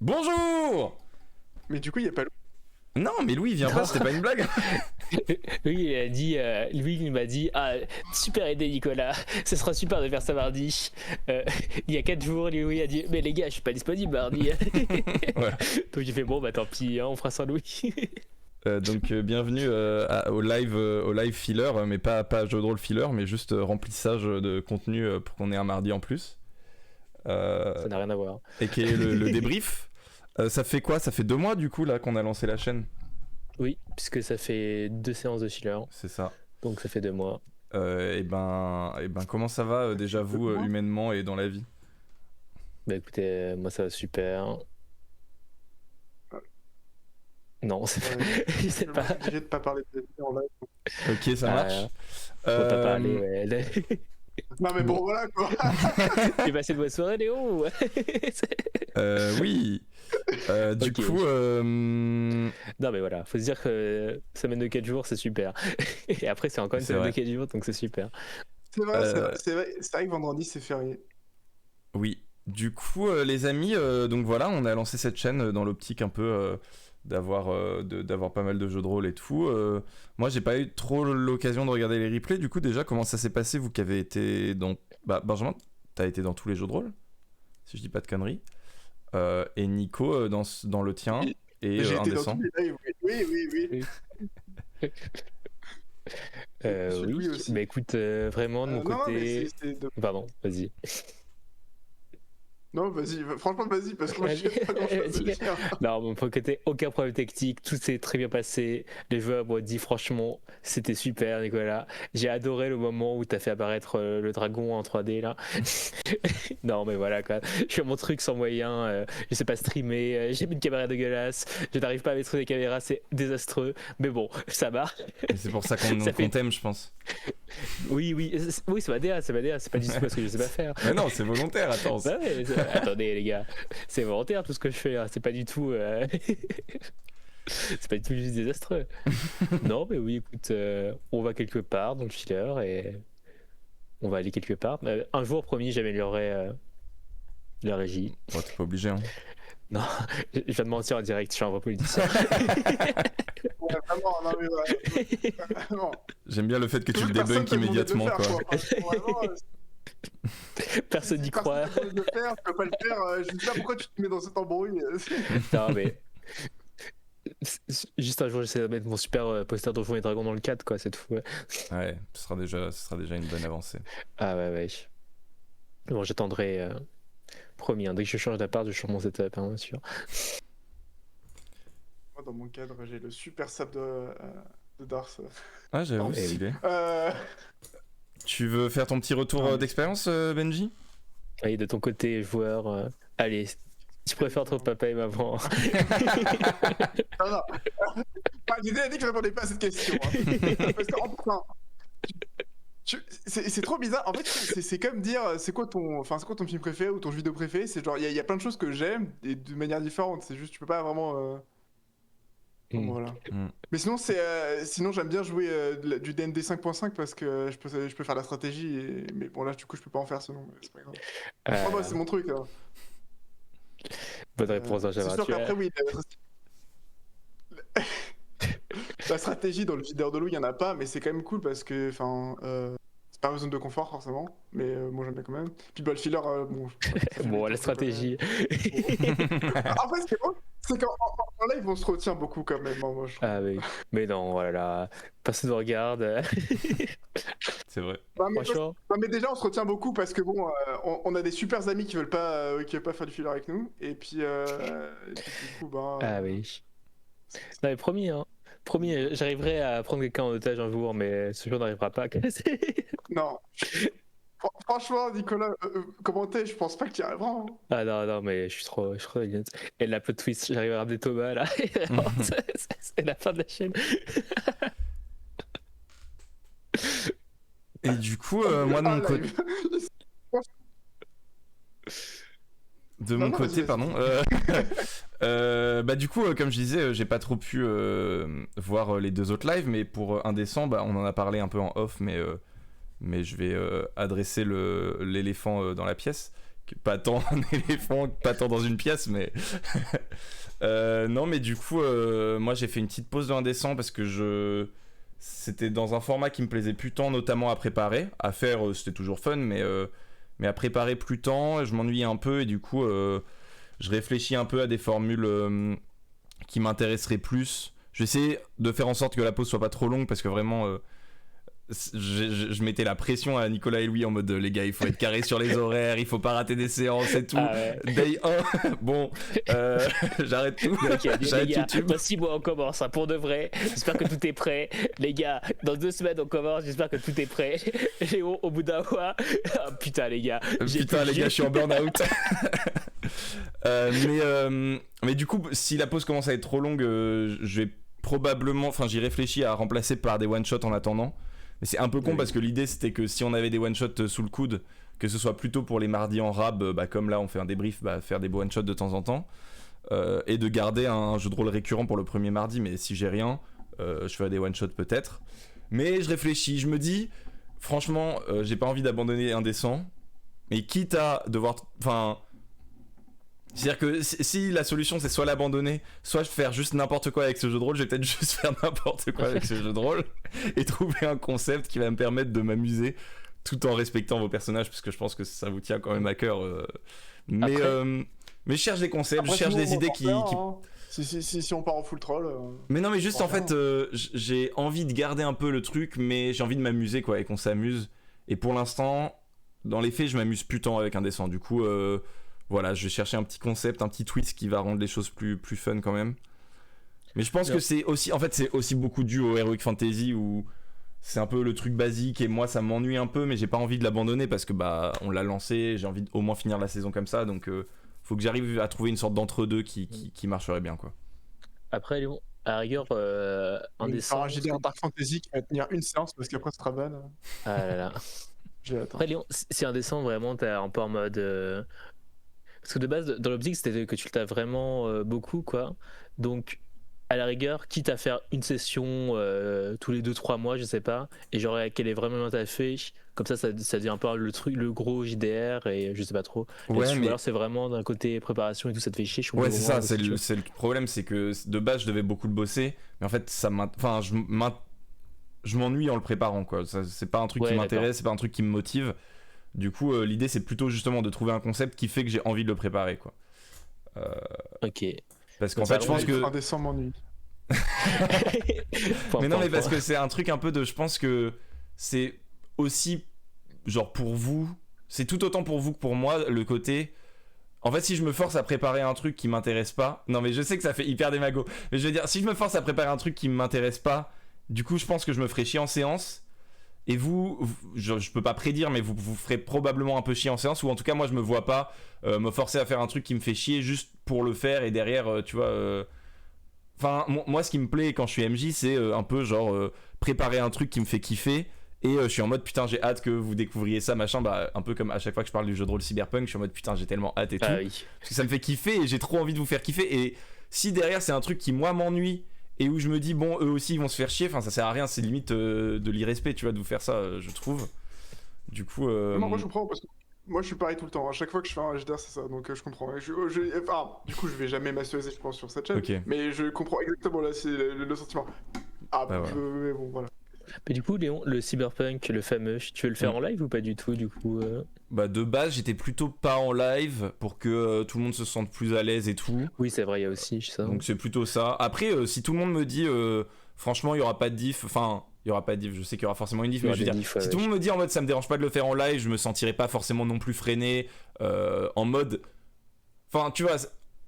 Bonjour. Mais du coup, il y a pas le... Non, mais Louis, il vient pas, c'était pas une blague. Oui, il m'a dit ah super idée Nicolas, ce sera super de faire ça mardi. Il y a 4 jours, Louis a dit mais les gars, je suis pas disponible mardi. Voilà. Donc j'ai fait bon bah tant pis, hein, on fera sans Louis. Donc bienvenue au live filler, mais pas jeu de rôle filler, mais juste remplissage de contenu pour qu'on ait un mardi en plus. Ça n'a rien à voir. Et qui est le débrief. Ça fait quoi? Ça fait 2 mois du coup là qu'on a lancé la chaîne. Oui, puisque ça fait 2 séances de filler, C'est ça. donc ça fait 2 mois. Et ben comment ça va déjà vous humainement et dans la vie? Bah écoutez, moi ça va super. Non, c'est je sais pas. Je suis obligé de pas parler de vie en live. Ok, ça marche. Faut pas parler, ouais. Non mais bon, voilà quoi. Tu passé de bonne soirée, Léo? Oui. Du Ok. coup, Non mais voilà, faut se dire que semaine de 4 jours c'est super. Et après c'est encore une C'est semaine vrai. de 4 jours donc c'est super. C'est vrai, c'est vrai que vendredi c'est férié. Oui. Du coup, les amis, donc voilà, on a lancé cette chaîne dans l'optique un peu d'avoir pas mal de jeux de rôle et tout. Moi, j'ai pas eu trop l'occasion de regarder les replays. Du coup, déjà, comment ça s'est passé, vous qui avez été dans... Bah, Benjamin, t'as été dans tous les jeux de rôle, si je dis pas de conneries. Et Nico, dans le tien, et J'ai été dans Indécent. tous les lives, oui. Oui, Louis aussi. mais écoute, vraiment de mon Non, mais côté... c'est Pardon, vas-y. Non, vas-y, franchement, vas-y, parce que moi, je sais pas grand chose à dire. Non, de mon côté, aucun problème technique, tout s'est très bien passé. Les joueurs m'ont dit franchement, c'était super, Nicolas. J'ai adoré le moment où t'as fait apparaître le dragon en 3D là. Non, mais voilà quoi. Je fais mon truc sans moyen, je sais pas streamer, j'ai mis une caméra dégueulasse, je n'arrive pas à mettre des caméras, c'est désastreux. Mais bon, ça marche. Et c'est pour ça qu'on Ça fait- t'aime, je pense. Oui, c'est ma DA, c'est pas du tout parce que je sais pas faire. Mais non, c'est volontaire, attends. Bah ouais, attendez les gars, c'est volontaire tout ce que je fais, hein. C'est pas du tout, c'est pas du tout juste désastreux. Non, mais oui, écoute, on va quelque part dans le filler et on va aller quelque part. Un jour, promis, j'améliorerai la régie. Bon, t'es pas obligé, hein. Non, je viens de mentir en direct, je suis un vrai politicien. Ouais, vraiment, non, mais ouais, vraiment. J'aime bien le fait que tu le Personne débunk t'a demandé de le immédiatement, faire, quoi. Enfin, vraiment, Personne n'y croit. Personne t'a demandé de le faire, tu peux pas le faire. Je sais pas pourquoi tu te mets dans cet embrouille. Non, mais. Juste un jour, j'essaie de mettre mon super poster de Donjons et Dragons dans le cadre, quoi, cette fois. Ouais, ce sera déjà une bonne avancée. Ah ouais. Bon, j'attendrai. Promis, hein, dès que je change d'appart, je change mon setup, hein, bien sûr. Moi, dans mon cadre, j'ai le super sap de Darth. Ah, j'avoue, Eh oui. stylé. Euh... Tu veux faire ton petit retour Non, mais- d'expérience, Benji? Et de ton côté, joueur, allez, tu préfères entre papa et maman. Non. Ah, j'ai déjà dit que je répondais pas à cette question. Hein. Parce que, enfin, c'est trop bizarre. En fait, c'est comme dire c'est quoi ton film préféré ou ton jeu vidéo préféré. C'est genre, il y a plein de choses que j'aime et de manière différente. C'est juste, tu peux pas vraiment. Bon, voilà. Mm. Mais sinon, sinon j'aime bien jouer du D&D 5.5 parce que je peux faire la stratégie. Mais bon, là, du coup, je peux pas en faire sinon. Mais c'est pas grave. Oh, bah, c'est mon truc. Hein. Bonne réponse, C'est Benjamin. sûr qu'après, oui. La stratégie dans le leader de loup, il y en a pas, mais c'est quand même cool parce que, c'est pas une zone de confort forcément, mais moi j'aime bien quand même. Puis bah, le filler, bon. Bon, la stratégie. En fait, c'est drôle, c'est qu'en live on se retient beaucoup quand même. Hein, moi, je trouve. Ah oui. Mais non, voilà. Personne ne regarde. C'est vrai. Bah, mais, Franchement. non, mais déjà on se retient beaucoup parce que bon, on a des super amis qui veulent pas faire du filler avec nous, et puis du coup, bah. Ah oui. Non, mais promis, hein. Promis, j'arriverai à prendre quelqu'un en otage un jour, mais ce jour n'arrivera pas. Non. Franchement, Nicolas, comment t'es? Je pense pas que tu y arriveras. Hein. Ah non, mais je suis trop honnête. Et la plot twist, j'arrive à ramener Thomas là. Et vraiment, c'est la fin de la chaîne. Et du coup, moi de mon côté. Live. De Non, mon non, côté, vas-y. pardon. Bah du coup, comme je disais, j'ai pas trop pu voir les 2 autres lives, mais pour Indécent, bah, on en a parlé un peu en off, mais je vais adresser l'éléphant dans la pièce, pas tant un éléphant, pas tant dans une pièce, mais non, mais du coup, moi j'ai fait une petite pause de indécent parce que c'était dans un format qui me plaisait plus tant, notamment à préparer, à faire, c'était toujours fun, mais à préparer plus tant, je m'ennuyais un peu et du coup, je réfléchis un peu à des formules qui m'intéresseraient plus. Je vais essayer de faire en sorte que la pause soit pas trop longue parce que vraiment je mettais la pression à Nicolas et Louis en mode les gars il faut être carré sur les horaires, il faut pas rater des séances et tout. Ah ouais. Day 1, bon j'arrête tout. Ok, J'arrête les gars, YouTube. dans 6 mois on commence, hein, pour de vrai. J'espère que tout est prêt. Les gars, dans 2 semaines on commence, j'espère que tout est prêt. Léo, au bout d'un mois, oh, putain les gars. Putain les gars, je suis en burn-out. Mais du coup, si la pause commence à être trop longue, je vais probablement, enfin j'y réfléchis à remplacer par des one-shots en attendant. Mais c'est un peu con parce que l'idée c'était que si on avait des one-shots sous le coude, que ce soit plutôt pour les mardis en rab, comme là on fait un débrief, faire des one-shots de temps en temps. Et de garder un jeu de rôle récurrent pour le premier mardi, mais si j'ai rien, je ferai des one-shots peut-être. Mais je réfléchis, je me dis, franchement, j'ai pas envie d'abandonner Indécent, mais quitte à devoir... Enfin... C'est-à-dire que si la solution c'est soit l'abandonner, soit faire juste n'importe quoi avec ce jeu de rôle, je vais peut-être juste faire n'importe quoi avec ce jeu de rôle et trouver un concept qui va me permettre de m'amuser tout en respectant vos personnages, parce que je pense que ça vous tient quand même à cœur. Mais je cherche des concepts, Après, je cherche des idées qui... hein. Si on part en full troll. Mais non, mais juste en fait, j'ai envie de garder un peu le truc, mais j'ai envie de m'amuser quoi, et qu'on s'amuse. Et pour l'instant, dans les faits, je m'amuse plus tant avec Indécent. Du coup, voilà, je vais chercher un petit concept, un petit twist qui va rendre les choses plus fun quand même. Mais je pense que c'est aussi beaucoup dû au Heroic Fantasy où c'est un peu le truc basique et moi ça m'ennuie un peu, mais j'ai pas envie de l'abandonner parce que on l'a lancé, j'ai envie au moins finir la saison comme ça, donc faut que j'arrive à trouver une sorte d'entre-deux qui marcherait bien quoi. Après, Léon, à la rigueur, Indécent. Un JD en Dark Fantasy qui va tenir une séance parce qu'après ce sera ban. Ah là là. Après, Léon, si Indécent, vraiment, t'es un peu en mode. Parce que de base, dans l'optique, c'était que tu le t'as vraiment beaucoup, quoi. Donc, à la rigueur, quitte à faire une session tous les 2-3 mois, je sais pas, et genre qu'elle est vraiment taffée, comme ça devient un peu le gros JDR, et je sais pas trop. Ouais, mais... alors c'est vraiment d'un côté préparation et tout, ça te fait chier. Ouais, c'est ça, c'est le problème, c'est que de base, je devais beaucoup le bosser, mais en fait, je m'ennuie en le préparant, quoi. C'est pas un truc qui m'intéresse, c'est pas un truc qui me motive. Du coup, l'idée, c'est plutôt justement de trouver un concept qui fait que j'ai envie de le préparer, quoi. Ok. Parce qu'en fait, je pense que... Indécent m'ennuie. Mais non, mais parce que c'est un truc un peu de... Je pense que c'est aussi, genre, pour vous... C'est tout autant pour vous que pour moi, le côté... En fait, si je me force à préparer un truc qui m'intéresse pas... Non, mais je sais que ça fait hyper démago. Mais je veux dire, si je me force à préparer un truc qui m'intéresse pas, du coup, je pense que je me ferai chier en séance... Et vous, je peux pas prédire, mais vous ferez probablement un peu chier en séance, ou en tout cas, moi, je me vois pas me forcer à faire un truc qui me fait chier juste pour le faire, et derrière, tu vois... Enfin, moi, ce qui me plaît quand je suis MJ, c'est un peu genre préparer un truc qui me fait kiffer, et je suis en mode, putain, j'ai hâte que vous découvriez ça, machin, un peu comme à chaque fois que je parle du jeu de rôle Cyberpunk, je suis en mode, putain, j'ai tellement hâte et tout. Oui. Parce que ça me fait kiffer, et j'ai trop envie de vous faire kiffer, et si derrière, c'est un truc qui, moi, m'ennuie, et où je me dis bon eux aussi ils vont se faire chier, enfin ça sert à rien, c'est limite de l'irrespect tu vois de vous faire ça je trouve. Du coup non, moi je comprends parce que moi je suis pareil tout le temps, à chaque fois que je fais un HDR c'est ça, donc je comprends. Enfin, du coup je vais jamais masteriser je pense sur cette chaîne, okay. Mais je comprends exactement là c'est le sentiment. Voilà. Mais bon voilà. Mais du coup Léon, le Cyberpunk, le fameux, tu veux le faire en live ou pas du tout du coup de base j'étais plutôt pas en live pour que tout le monde se sente plus à l'aise et tout. Oui c'est vrai, il y a aussi ça. Donc c'est plutôt ça. Après si tout le monde me dit franchement il y aura pas de diff, enfin il y aura pas de diff, je sais qu'il y aura forcément une diff, mais je veux dire si tout le monde me dit en mode ça me dérange pas de le faire en live, je me sentirai pas forcément non plus freiné en mode, enfin tu vois.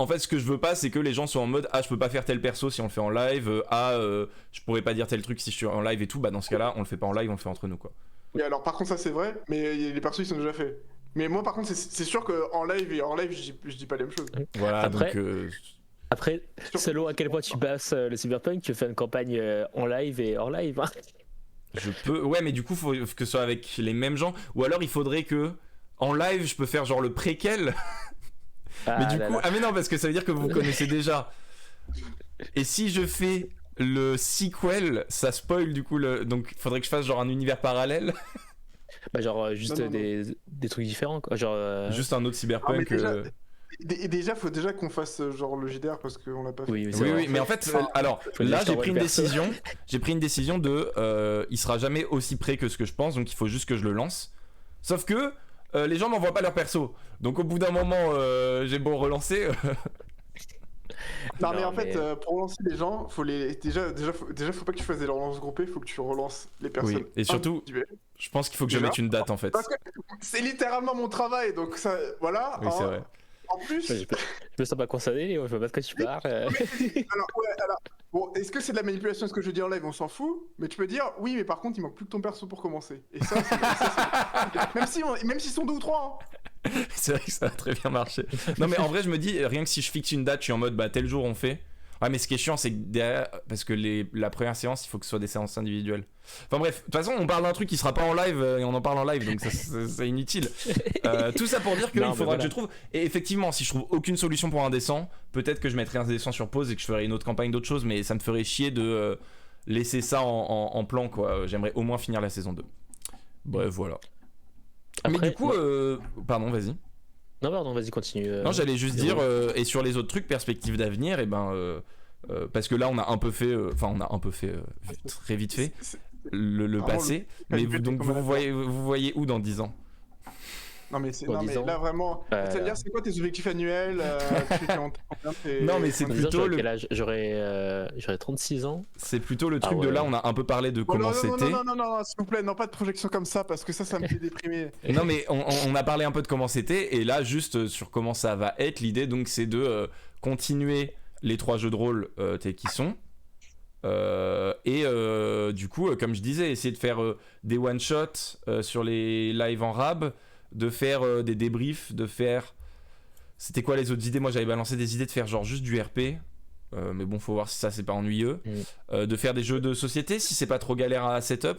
En fait, ce que je veux pas, c'est que les gens soient en mode je peux pas faire tel perso si on le fait en live, je pourrais pas dire tel truc si je suis en live et tout. Dans ce cas-là, on le fait pas en live, on le fait entre nous, quoi. Oui, alors par contre, ça c'est vrai, mais les persos ils sont déjà faits. Mais moi, par contre, c'est sûr qu'en live et hors live, je dis pas la même chose. Voilà, après, donc. Après, selon à quel point tu passes le Cyberpunk, tu fais une campagne en live et hors live. Hein. Je peux. Ouais, mais du coup, faut que ce soit avec les mêmes gens. Ou alors, il faudrait que. En live, je peux faire genre le préquel. Mais du coup, mais non, parce que ça veut dire que vous connaissez déjà. Et si je fais le sequel, ça spoil du coup donc il faudrait que je fasse genre un univers parallèle. Bah, genre, juste Non, non, non. des trucs différents, quoi. Genre. Juste un autre Ah, mais cyberpunk. déjà, faut déjà qu'on fasse genre le JDR parce qu'on l'a pas fait. Oui, oui, c'est Oui, vrai. oui, mais en fait, Enfin, alors faut déjà là, que je t'envoie le perso. j'ai pris une décision de, il sera jamais aussi près que ce que je pense, donc il faut juste que je le lance. Sauf que les gens m'envoient pas leur perso, donc au bout d'un moment, j'ai beau relancer. Non, mais Non, en fait, mais- pour relancer les gens, faut les déjà faut pas que tu fasses des relances groupées, faut que tu relances les personnes. Oui, et surtout, individuelles. je pense qu'il faut que je Déjà. mette une date en fait. Parce que c'est littéralement mon travail, donc ça, voilà. Oui, c'est vrai. En plus, Je me sens pas concerné, Léo, je vois pas de quoi tu parles. alors, bon, est-ce que c'est de la manipulation ce que je dis en live? On s'en fout, mais tu peux dire oui, mais par contre, il manque plus que ton perso pour commencer. Et ça, même s'ils sont 2 ou 3. C'est vrai que ça a très bien marché. Non, mais en vrai, je me dis, rien que si je fixe une date, je suis en mode, bah tel jour on fait. Ouais, mais ce qui est chiant, c'est que derrière, parce que la première séance, il faut que ce soit des séances individuelles. Enfin bref, de toute façon, on parle d'un truc qui sera pas en live et on en parle en live, donc c'est inutile. Tout ça pour dire qu'il Non, mais faudra voilà. que je trouve. Et effectivement, si je trouve aucune solution pour Indécent, peut-être que je mettrai Indécent sur pause et que je ferai une autre campagne d'autre chose, mais ça me ferait chier de laisser ça en plan, quoi. J'aimerais au moins finir la saison 2. Bref, voilà. Mais Après, du coup, pardon, vas-y. Non, pardon, vas-y, continue. Non, j'allais juste Léo. dire, et sur les autres trucs, perspectives d'avenir, et ben, parce que là, on a un peu fait, très vite fait, le Vraiment, passé, mais vous, donc comme vous voyez où dans 10 ans? Non, mais, Dans non, 10 mais ans. là vraiment, Là. c'est-à-dire, c'est quoi tes objectifs annuels? Non, mais c'est Dans 10 ans, plutôt j'aurais le, quel âge? J'aurais 36 ans. c'est plutôt le truc Ah de ouais. là, on a un peu parlé de comment non, c'était. non, s'il vous plaît, non, pas de projection comme ça, parce que ça me fait déprimer. Non, mais on a parlé un peu de comment c'était, et là, juste sur comment ça va être, l'idée, donc, c'est de continuer les 3 jeux de rôle tels qu'ils sont. Du coup, comme je disais, essayer de faire des one-shots sur les lives en rab, de faire des débriefs, de faire... C'était quoi les autres idées? Moi j'avais balancé des idées de faire genre juste du RP, mais bon, faut voir si ça c'est pas ennuyeux. De faire des jeux de société si c'est pas trop galère à setup.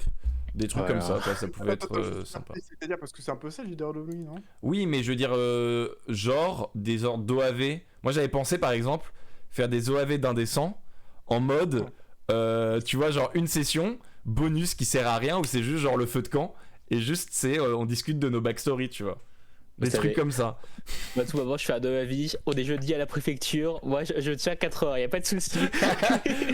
Des trucs Voilà. comme ça, quoi, ça pouvait Attends, être sympa. C'est-à-dire, parce que c'est un peu ça, le leader de lui, non? Oui, mais je veux dire, genre des ordres d'OAV. Moi j'avais pensé par exemple faire des OAV d'indécents en mode, tu vois, genre une session bonus qui sert à rien où c'est juste genre le feu de camp et juste c'est on discute de nos backstories, tu vois. Des Vous trucs savez. comme ça. Bah, tout d'abord, je fais un de ma vie. On est jeudi à la préfecture. Moi, je tiens 4 heures, y a pas de souci.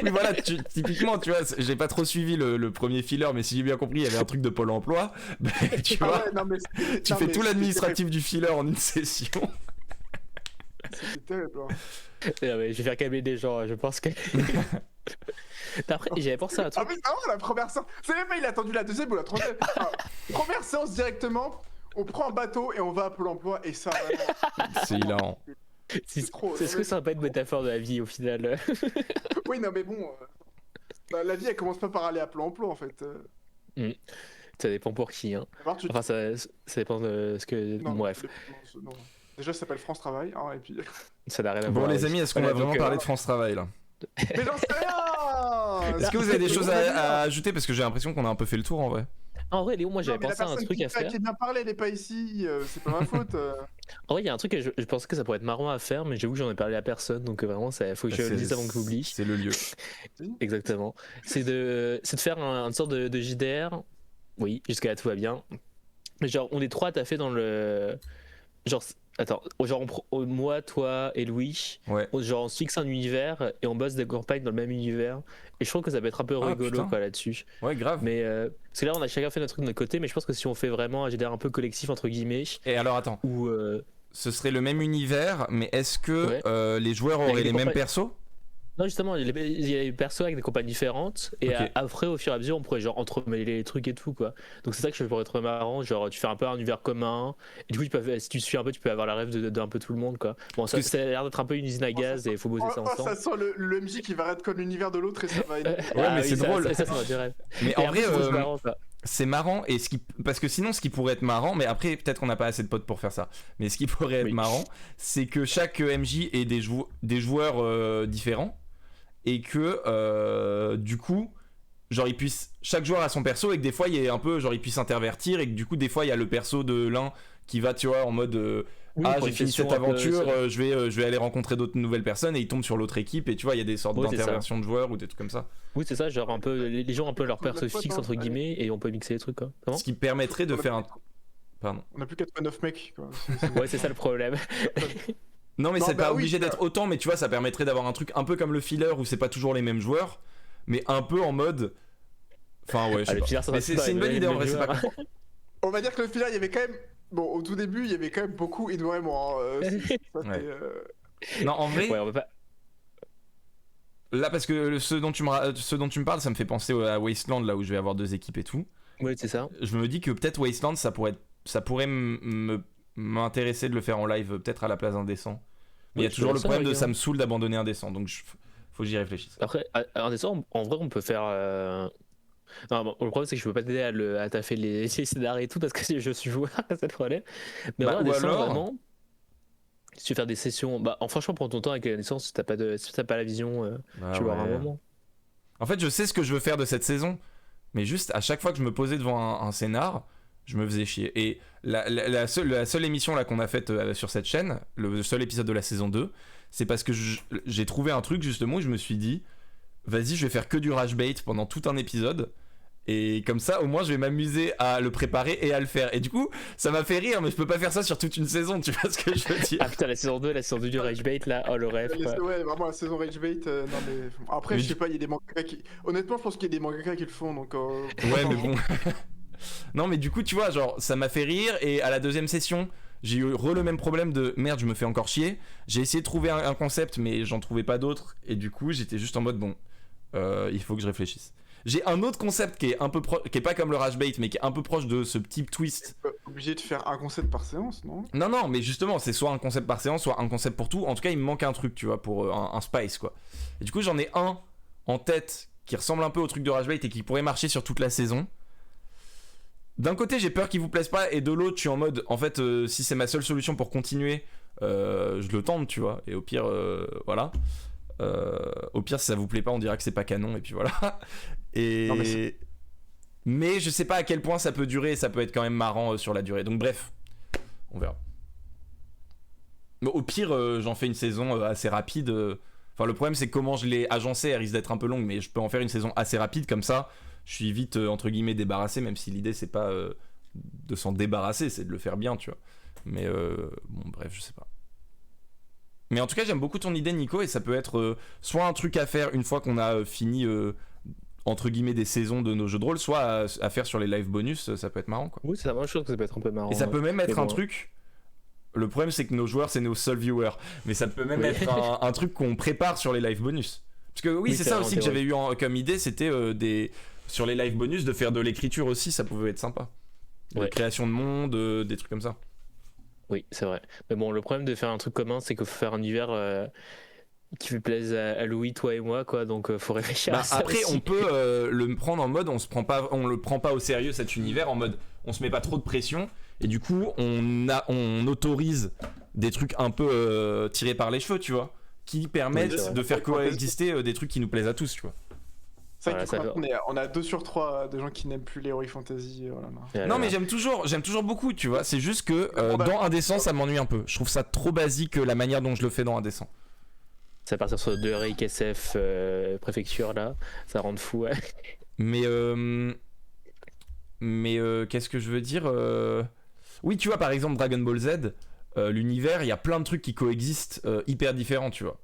Oui, voilà, typiquement, tu vois, j'ai pas trop suivi le premier filler, mais si j'ai bien compris, il y avait un truc de Pôle emploi. Bah, tu Ah vois, ouais, non, mais tu non, fais mais tout c'était l'administratif du filler en une session. C'était terrible. Hein. Non, mais je vais faire calmer des gens, je pense que. Après, j'avais pensé à un Ah, truc. mais vraiment, la première séance. C'est même pas, il a attendu la deuxième ou la troisième. Enfin, première séance directement, on prend un bateau et on va à Pôle emploi, et ça, vraiment. C'est hilarant. C'est trop. C'est ce que ça va pas être une métaphore de la vie au final. Oui, non, mais bon. Bah, la vie, elle commence pas par aller à Pôle emploi, en fait. Ça dépend pour qui. Hein. Alors, tu- Enfin, ça dépend de ce que. non, Bref, non. Déjà, ça s'appelle France Travail, hein, et puis. ça n'a rien à Bon, voir. les avec- amis, est-ce qu'on Voilà, va vraiment donc, parler de France Travail là? Mais j'en sais rien. Est-ce que vous avez des choses à ajouter? Parce que j'ai l'impression qu'on a un peu fait le tour en vrai. En vrai, Léo, moi Non, j'avais mais la pensé à un personne truc à faire. qui vient parler, elle est pas ici, c'est pas ma faute. En vrai, il y a un truc que je pensais que ça pourrait être marrant à faire, mais j'avoue que j'en ai parlé à personne, donc vraiment, il faut que je le dise avant que j'oublie. C'est le lieu. Exactement. C'est de faire une sorte de JDR. Oui, jusqu'à là tout va bien. Mais genre, on est 3 à fait dans le. Genre, attends, genre, moi, toi et Louis, Ouais. genre, on se fixe un univers et on bosse des campagnes dans le même univers. Et je trouve que ça peut être un peu Ah, rigolo putain. quoi là-dessus. Ouais, grave. Mais parce que là, on a chacun fait notre truc de notre côté, mais je pense que si on fait vraiment un JDR un peu collectif, entre guillemets, Et alors, attends. où. Ce serait le même univers, mais est-ce que Ouais. les joueurs auraient Avec les des mêmes campagnes. persos? Non, justement, il y a des persos avec des campagnes différentes, et Ok. après, au fur et à mesure, on pourrait genre entremêler les trucs et tout, quoi. Donc c'est ça que je pourrais être marrant, genre tu fais un peu un univers commun, et du coup, si tu suis un peu, tu peux avoir la rêve d'un peu tout le monde, quoi. Bon, ça, Parce que ça a l'air d'être un peu une usine à gaz, et il faut bosser ça ensemble. Ça sent le MJ qui va redcon l'univers de l'autre et ça va. Ouais, mais c'est ça, drôle. Ça va du rêve. Mais Et en après, vrai, c'est marrant, quoi. c'est marrant, et parce que sinon, ce qui pourrait être marrant, mais après, peut-être qu'on n'a pas assez de potes pour faire ça, mais ce qui pourrait être Oui. marrant, c'est que chaque MJ ait des joueurs différents, et que du coup, genre, chaque joueur a son perso, et que des fois, il y a un peu, genre, il puisse intervertir, et que du coup, des fois, il y a le perso de l'un qui va, tu vois, en mode Oui, ah pour j'ai une fini session cette un peu aventure, seule. je vais aller rencontrer d'autres nouvelles personnes et ils tombent sur l'autre équipe et tu vois il y a des sortes Ouais, c'est ça. d'interversions de joueurs ou des trucs comme ça. Oui, c'est ça, genre un peu, les gens ont un peu leur On a perso pas fixe tant- entre allez. guillemets et on peut mixer les trucs quoi. Comment Ce qui permettrait de On a faire un... plus- Pardon. On a plus 89 mecs. Quoi. Ouais, c'est ça le problème. Non mais Non, c'est bah pas oui, obligé d'être autant, mais tu vois ça permettrait d'avoir un truc un peu comme le filler où c'est pas toujours les mêmes joueurs, mais un peu en mode... Enfin ouais, je sais Le pas. filler, ça Mais va c'est pas, une bonne les idée en mêmes vrai, c'est pas joueurs. con. On va dire que le filler, il y avait quand même. Bon, au tout début, il y avait quand même beaucoup Edouard et moi. Ouais. Non en vrai, Ouais, on va pas. là parce que ce dont tu me parles, ça me fait penser à Wasteland là où je vais avoir 2 équipes et tout. Ouais, c'est ça. Je me dis que peut-être Wasteland ça pourrait m'intéresser de le faire en live peut-être à la place d'Indécent. Mais il y a Oui, toujours le ça, problème de ouais, ça me saoule d'abandonner Indécent, donc faut que j'y réfléchisse. Après, en décembre, en vrai, on peut faire. Non, bon, le problème, c'est que je peux pas t'aider à taffer les scénarios et tout parce que je suis joueur, c'est le problème. Mais Bah, en ou décembre, alors- vraiment, si tu veux faire des sessions, bah, franchement, prends ton temps avec la naissance, si t'as pas la vision, Bah tu vas avoir un ouais. moment. En fait, je sais ce que je veux faire de cette saison, mais juste à chaque fois que je me posais devant un scénar, je me faisais chier. Et la seule émission là qu'on a faite sur cette chaîne, le seul épisode de la saison 2, c'est parce que j'ai trouvé un truc justement où je me suis dit, vas-y, je vais faire que du rage bait pendant tout un épisode. Et comme ça, au moins, je vais m'amuser à le préparer et à le faire. Et du coup, ça m'a fait rire, mais je peux pas faire ça sur toute une saison, tu vois ce que je veux dire? Ah putain, la saison 2 du Rage Bait là, oh le rêve. Quoi. Ouais, vraiment la saison Rage Bait. Non, mais... Après, Mais je sais pas, il y a des mangaka qui. Honnêtement, je pense qu'il y a des mangaka qui le font. Donc, Ouais, mais bon. Non, mais du coup, tu vois, genre, ça m'a fait rire. Et à la deuxième session, j'ai eu le même problème de merde, je me fais encore chier. J'ai essayé de trouver un concept, mais j'en trouvais pas d'autre. Et du coup, j'étais juste en mode, bon, il faut que je réfléchisse. J'ai un autre concept qui est un peu qui est pas comme le rage bait, mais qui est un peu proche de ce petit twist. Obligé de faire un concept par séance, non? Non, mais justement, c'est soit un concept par séance, soit un concept pour tout. En tout cas, il me manque un truc, tu vois, pour un spice, quoi. Et du coup, j'en ai un en tête qui ressemble un peu au truc de rage bait et qui pourrait marcher sur toute la saison. D'un côté, j'ai peur qu'il vous plaise pas, et de l'autre, je suis en mode, en fait, si c'est ma seule solution pour continuer, je le tente, tu vois. Et au pire, voilà. Au pire, si ça vous plaît pas, on dira que c'est pas canon, et puis voilà. Et... Non, mais je sais pas à quel point ça peut durer, et ça peut être quand même marrant sur la durée. Donc bref, on verra. Mais au pire, j'en fais une saison assez rapide. Enfin, le problème, c'est que comment je l'ai agencé, elle risque d'être un peu longue, mais je peux en faire une saison assez rapide, comme ça, je suis vite, entre guillemets, débarrassé, même si l'idée, c'est pas de s'en débarrasser, c'est de le faire bien, tu vois. Mais bon, bref, je sais pas. Mais en tout cas, j'aime beaucoup ton idée, Nico, et ça peut être soit un truc à faire une fois qu'on a fini, entre guillemets, des saisons de nos jeux de rôle, soit à faire sur les live bonus, ça peut être marrant, quoi. Oui, c'est la même chose que ça peut être un peu marrant. Et ça peut même être Mais un bon. truc. Le problème, c'est que nos joueurs, c'est nos seuls viewers. Mais ça peut même Oui. être un truc qu'on prépare sur les live bonus. Parce que oui, Oui, c'est c'est ça vrai, aussi en que j'avais théorie. eu comme idée, c'était sur les live bonus de faire de l'écriture aussi, ça pouvait être sympa. De Ouais. création de monde, des trucs comme ça. Oui, c'est vrai. Mais bon, le problème de faire un truc commun, c'est qu'il faut faire un univers qui fait plaisir à Louis, toi et moi, quoi. Donc, faut réfléchir Bah, à ça. après, aussi. on peut le prendre en mode, on le prend pas au sérieux cet univers, en mode, on se met pas trop de pression, et du coup, on autorise des trucs un peu tirés par les cheveux, tu vois, qui permettent Oui, c'est vrai. de faire coexister des trucs qui nous plaisent à tous, tu vois. C'est vrai Voilà, que du coup, on a 2 sur 3 de gens qui n'aiment plus l'Heroic Fantasy. Voilà, non. Non mais j'aime toujours beaucoup, tu vois. C'est juste que Bah, dans Indécent, ça m'ennuie un peu. Je trouve ça trop basique la manière dont je le fais dans Indécent. Ça partir sur 2 Eric SF préfecture là, ça rend fou. Ouais. Mais qu'est-ce que je veux dire Oui, tu vois, par exemple Dragon Ball Z, l'univers, il y a plein de trucs qui coexistent hyper différents, tu vois.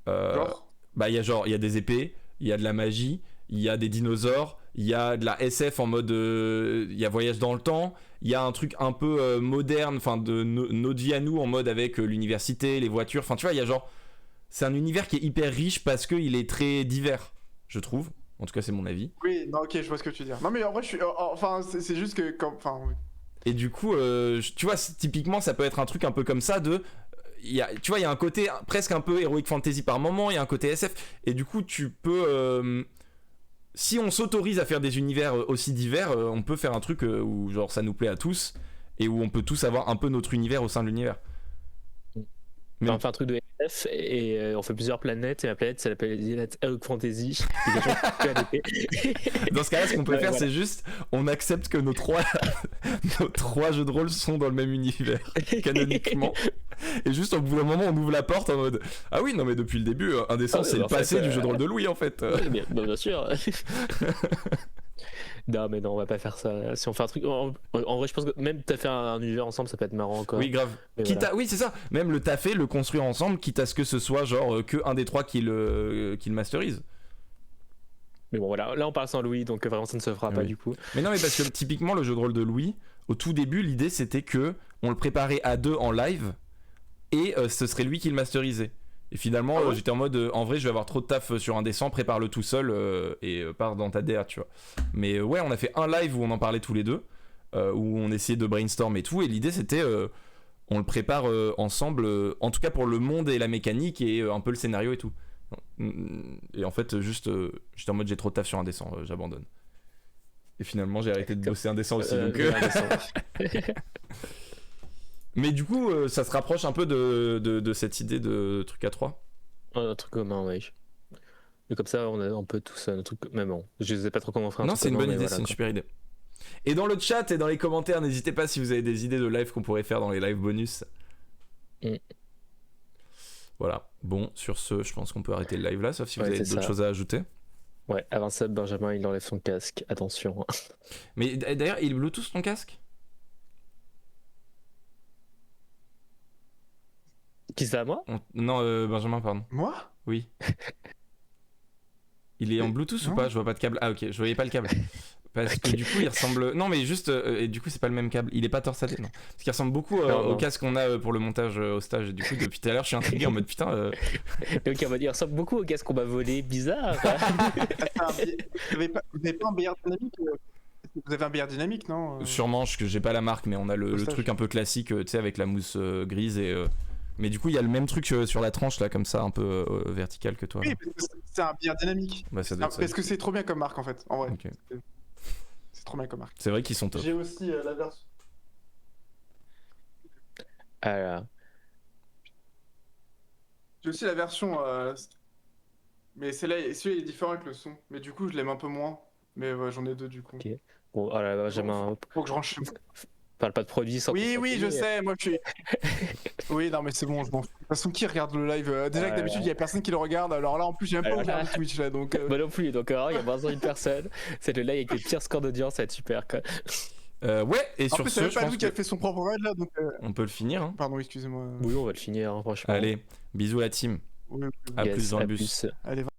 Genre Bah il y a des épées, il y a de la magie, il y a des dinosaures, il y a de la SF en mode il y a voyage dans le temps, il y a un truc un peu moderne, enfin de notre vie à nous en mode avec l'université, les voitures, enfin tu vois, il y a genre c'est un univers qui est hyper riche parce qu'il est très divers, je trouve. En tout cas, c'est mon avis. Oui, non, ok, je vois ce que tu veux dire. Non, mais en vrai, je suis. Enfin, c'est juste que. Enfin, oui. Et du coup, tu vois, typiquement, ça peut être un truc un peu comme ça de. Tu vois, il y a un côté presque un peu Heroic Fantasy par moment, il y a un côté SF. Et du coup, tu peux. Si on s'autorise à faire des univers aussi divers, on peut faire un truc où genre ça nous plaît à tous et où on peut tous avoir un peu notre univers au sein de l'univers. Mais- on fait un truc de FF et on fait plusieurs planètes et la planète ça s'appelle Elk Fantasy. Et les gens peuvent adapter. Dans ce cas-là, ce qu'on peut Ouais, faire, voilà. c'est juste, on accepte que nos trois, nos trois jeux de rôle sont dans le même univers, canoniquement. Et juste au bout d'un moment, on ouvre la porte en mode ah oui, non mais depuis le début, Indécent, Ah, c'est le en fait, passé du jeu de rôle de Louis en fait. Ouais, bien sûr. Non, mais non, on va pas faire ça. Si on fait un truc. En vrai, je pense que même t'as fait un univers ensemble, ça peut être marrant quoi. Oui, grave. Mais Quitte voilà. à... Oui, c'est ça. Même le taffer, le construire ensemble, quitte à ce que ce soit genre que un des trois qui le masterise. Mais bon, voilà. Là, on parle sans Louis, donc vraiment, ça ne se fera pas Oui. du coup. Mais non, mais parce que typiquement, le jeu de rôle de Louis, au tout début, l'idée c'était que on le préparait à deux en live et ce serait lui qui le masterisait. Et finalement, Ah ouais j'étais en mode en vrai, je vais avoir trop de taf sur Indécent, prépare-le tout seul et pars dans ta DA, tu vois. Mais ouais, on a fait un live où on en parlait tous les deux, où on essayait de brainstorm et tout. Et l'idée c'était on le prépare ensemble, en tout cas pour le monde et la mécanique et un peu le scénario et tout. Et en fait, juste, j'étais en mode j'ai trop de taf sur Indécent, j'abandonne. Et finalement, j'ai arrêté de bosser Indécent aussi. Donc, mais du coup, ça se rapproche un peu de cette idée de truc à 3. Un truc commun, ouais. Et comme ça, on a un peu tous un truc. Mais bon, je sais pas trop comment faire un Non, truc c'est une commun, bonne mais idée, voilà, c'est une quoi. super idée. Et dans le chat et dans les commentaires, n'hésitez pas si vous avez des idées de live qu'on pourrait faire dans les live bonus. Mm. Voilà. Bon, sur ce, je pense qu'on peut arrêter le live là, sauf si vous Ouais, avez c'est d'autres ça. choses à ajouter. Ouais, avant ça, Benjamin, il enlève son casque. Attention. Mais d'ailleurs, il est Bluetooth ton casque? Qui c'est à moi? Non, Benjamin, pardon. Moi Oui. Il est en Mais Bluetooth ou non. pas? Je vois pas de câble. Ah ok, je voyais pas le câble. Parce que Ok. du coup, il ressemble. Non, mais juste. Et du coup, c'est pas le même câble. Il est pas torsadé, non. Parce qu'il ressemble beaucoup Non, au non. casque qu'on a pour le montage au stage. Et du coup, depuis tout à l'heure, je suis intrigué en mode putain. Donc, on va dire, il ressemble beaucoup au casque qu'on m'a volé. Bizarre. Vous avez pas un billard dynamique Vous avez un billard dynamique, non Sûrement, j'ai pas la marque, mais on a Au le stage. truc un peu classique, tu sais, avec la mousse grise et. Mais du coup, il y a le même truc sur la tranche là, comme ça, un peu vertical que toi. Oui, là. parce que c'est un billard dynamique. Bah, ça doit être ça. Parce que c'est trop bien comme marque en fait, en vrai. Ok. C'est trop bien comme marque. C'est vrai qu'ils sont top. J'ai aussi la version. Alors, J'ai aussi la version. Mais celui-là est différent avec le son. Mais du coup, je l'aime un peu moins. Mais ouais, j'en ai deux du coup. Ok. bon, oh là, Benjamin, Faut que je range chez moi. parle pas de produits sans. Oui, sans oui, je payer. sais, moi je suis. Oui, non, mais c'est bon, je m'en fous. De toute façon, qui regarde le live déjà que d'habitude, il y a personne qui le regarde. Alors là, en plus, j'ai même pas Alors ouvert là- le Twitch là. Donc, Moi non plus, donc il y a besoin d'une personne. C'est le live avec les pires scores d'audience, ça va être super quoi. Ouais, et en sur plus, c'est ce, même je pas pense lui qui a que fait son propre raid là. Donc, on peut le finir. Hein. pardon, excusez-moi. Oui, on va le finir, hein, franchement. Allez, bisous la team. Oui, oui, oui. À Yes, plus dans le à bus. plus. Allez,